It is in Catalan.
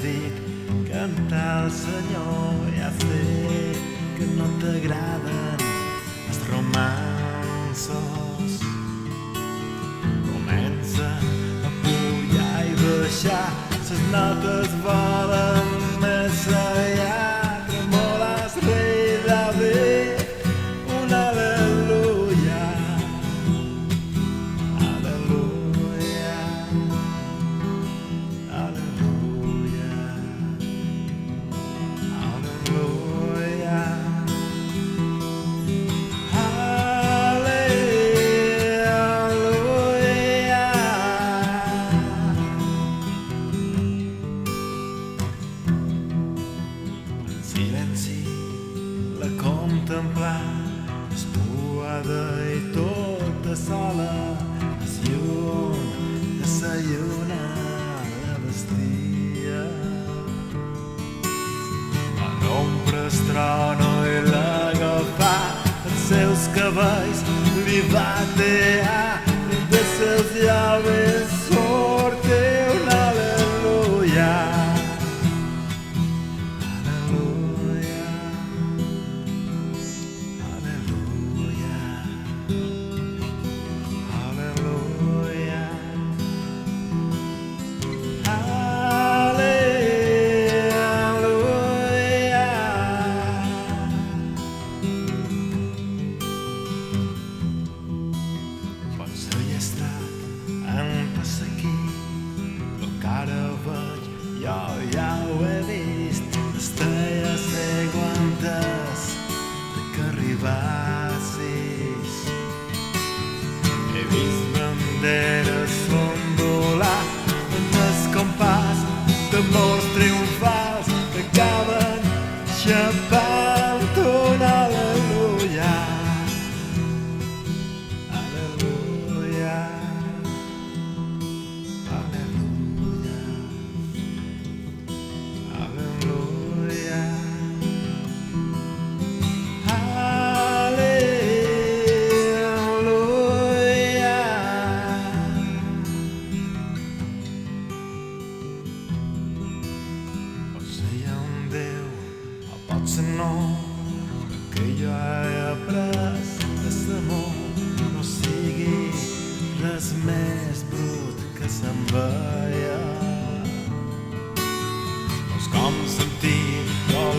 dit cantar el Senyor. Ja sé que no t'agraden els romanços. Comença a pujar i baixar, ses notes volen més allà. Tremoles, rei David, un al·leluia, al·leluia, al·leluia, al·leluia. Silenci, la contemplar, espuada i tota sola, es lluny de sa lluna la vestia. La l'ombra es trona i l'agafà, els seus cabells li va tear, i de seus llavis sorte un al·leluia. Jo ja ho he vist, estaria a ser quantes que arribassis. He vist banderes ondular en el compàs d'amors triomfals que acaben xapant un al·leluia, al·leluia, al·leluia. Potser no, que jo he après de l'amor no sigui res més brut que s'enveia. No és com sentir el cor